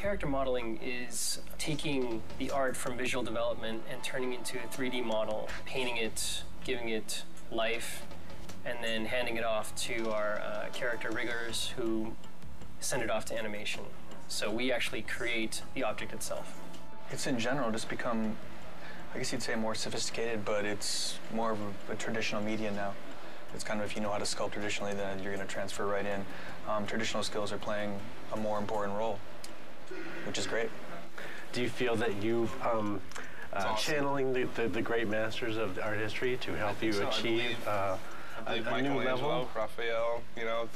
Character modeling is taking the art from visual development and turning it into a 3D model, painting it, giving it life, and then handing it off to our character riggers who send it off to animation. So we actually create the object itself. It's in general just become, I guess you'd say, more sophisticated, but it's more of a traditional media now. It's kind of, if you know how to sculpt traditionally, then you're going to transfer right in. Traditional skills are playing a more important role, which is great. Do you feel that you've channeling the great masters of art history to help you achieve a new level? Raphael, you know,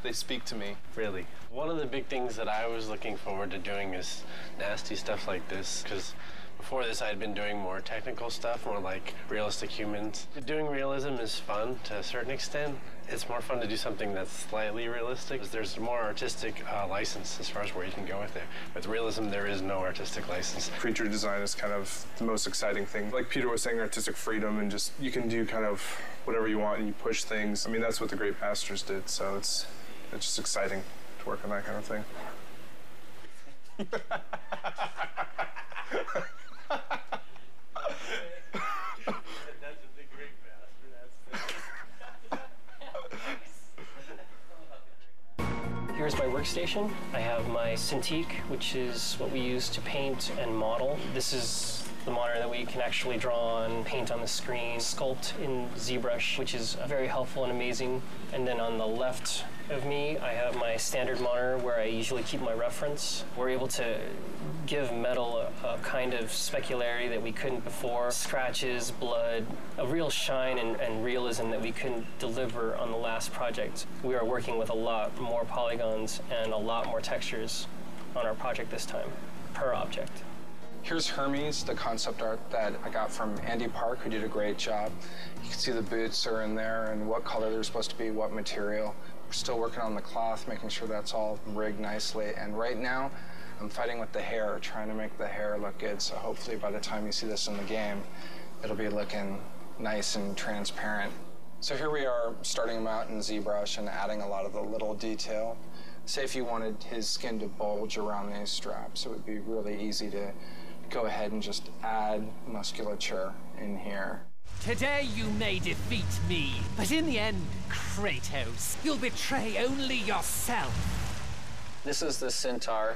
they speak to me. Really. One of the big things that I was looking forward to doing is nasty stuff like this, because before this, I had been doing more technical stuff, more like realistic humans. Doing realism is fun to a certain extent. It's more fun to do something that's slightly realistic. There's more artistic license as far as where you can go with it. With realism, there is no artistic license. Creature design is kind of the most exciting thing. Like Peter was saying, artistic freedom, and just you can do kind of whatever you want and you push things. I mean, that's what the great masters did, so it's just exciting to work on that kind of thing. Here's my workstation. I have my Cintiq, which is what we use to paint and model. This is the monitor that we can actually draw on, paint on the screen, sculpt in ZBrush, which is very helpful and amazing. And then on the left of me, I have my standard monitor where I usually keep my reference. We're able to give metal a kind of specularity that we couldn't before. Scratches, blood, a real shine and realism that we couldn't deliver on the last project. We are working with a lot more polygons and a lot more textures on our project this time, per object. Here's Hermes, the concept art that I got from Andy Park, who did a great job. You can see the boots are in there and what color they're supposed to be, what material. We're still working on the cloth, making sure that's all rigged nicely. And right now, I'm fighting with the hair, trying to make the hair look good. So hopefully by the time you see this in the game, it'll be looking nice and transparent. So here we are starting him out in ZBrush and adding a lot of the little detail. Say if you wanted his skin to bulge around these straps, it would be really easy to go ahead and just add musculature in here. Today you may defeat me, but in the end, Kratos, you'll betray only yourself. This is the centaur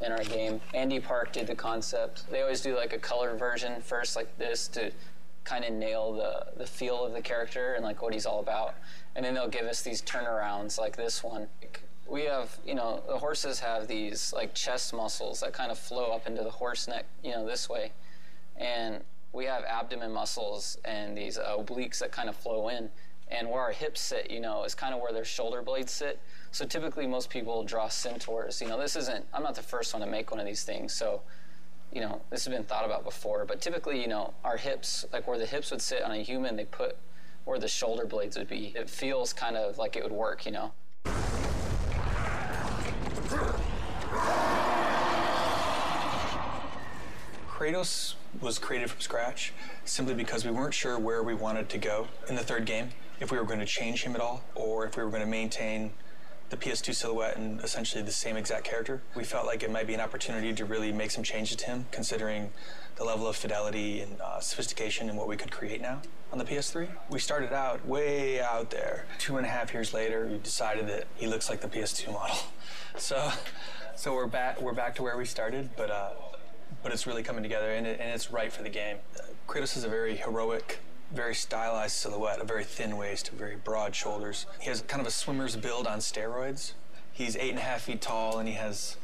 in our game. Andy Park did the concept. They always do like a colored version first, like this, to kind of nail the feel of the character and like what he's all about. And then they'll give us these turnarounds like this one. We have, you know, the horses have these like chest muscles that kind of flow up into the horse neck, you know, this way. And we have abdomen muscles and these obliques that kind of flow in. And where our hips sit, you know, is kind of where their shoulder blades sit. So typically most people draw centaurs. You know, this isn't, I'm not the first one to make one of these things. So, you know, this has been thought about before. But typically, you know, our hips, like where the hips would sit on a human, they put where the shoulder blades would be. It feels kind of like it would work, you know. Kratos was created from scratch simply because we weren't sure where we wanted to go in the third game, if we were going to change him at all, or if we were going to maintain the PS2 silhouette and essentially the same exact character. We felt like it might be an opportunity to really make some changes to him, considering the level of fidelity and sophistication in what we could create now on the PS3. We started out way out there. 2.5 years later, we decided that he looks like the PS2 model. So we're back to where we started, but it's really coming together, and it's right for the game. Kratos is a very heroic, very stylized silhouette, a very thin waist, very broad shoulders. He has kind of a swimmer's build on steroids. He's 8.5 feet tall, and he has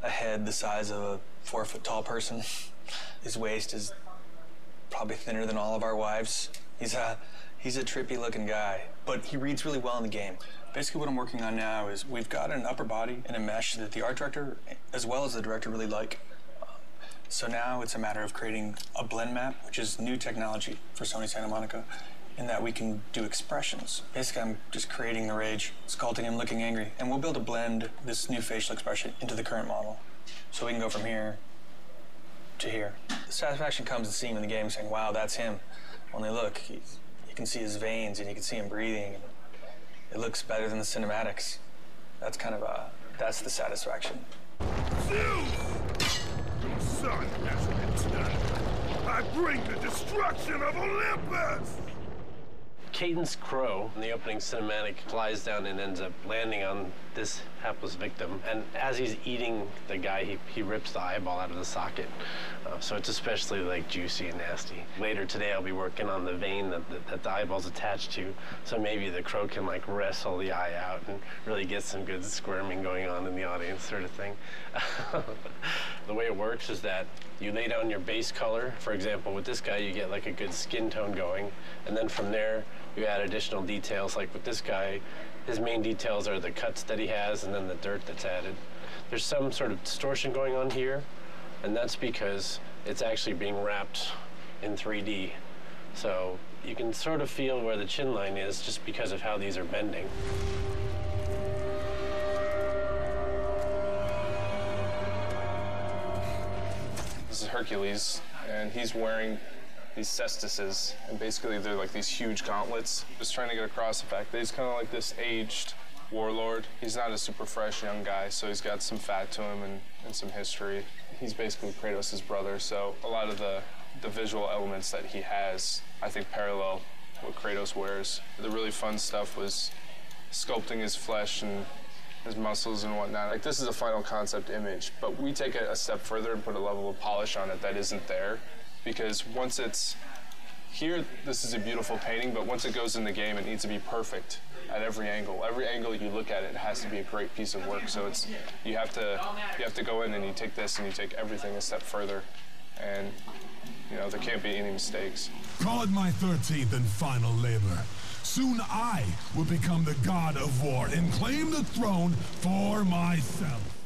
a head the size of a 4-foot tall person. His waist is probably thinner than all of our wives. He's a trippy looking guy, but he reads really well in the game. Basically what I'm working on now is we've got an upper body and a mesh that the art director, as well as the director, really like. So now it's a matter of creating a blend map, which is new technology for Sony Santa Monica, in that we can do expressions. Basically, I'm just creating the rage, sculpting him looking angry, and we'll be able to blend this new facial expression into the current model. So we can go from here to here. The satisfaction comes in seeing him in the game saying, wow, that's him. Only look, you can see his veins and you can see him breathing. It looks better than the cinematics. That's kind of that's the satisfaction. sun has returned. I bring the destruction of Olympus! Caden's crow in the opening cinematic flies down and ends up landing on this hapless victim. And as he's eating the guy, he rips the eyeball out of the socket. So it's especially like juicy and nasty. Later today, I'll be working on the vein that the eyeball's attached to. So maybe the crow can like wrestle the eye out and really get some good squirming going on in the audience, sort of thing. The way it works is that you lay down your base color. For example, with this guy, you get like a good skin tone going. And then from there, you add additional details. Like with this guy, his main details are the cuts that he has and then the dirt that's added. There's some sort of distortion going on here, and that's because it's actually being wrapped in 3D. So you can sort of feel where the chin line is just because of how these are bending. This is Hercules, and he's wearing these cestises, and basically they're like these huge gauntlets. Just trying to get across the fact that he's kind of like this aged warlord. He's not a super fresh young guy, so he's got some fat to him and some history. He's basically Kratos' brother, so a lot of the visual elements that he has, I think, parallel what Kratos wears. The really fun stuff was sculpting his flesh and his muscles and whatnot. Like, this is a final concept image, but we take it a step further and put a level of polish on it that isn't there. Because once it's here, this is a beautiful painting, but once it goes in the game, it needs to be perfect at every angle. Every angle you look at it has to be a great piece of work. So it's you have to go in and you take this and you take everything a step further, and there can't be any mistakes. Call it my 13th and final labor. Soon I will become the god of war and claim the throne for myself.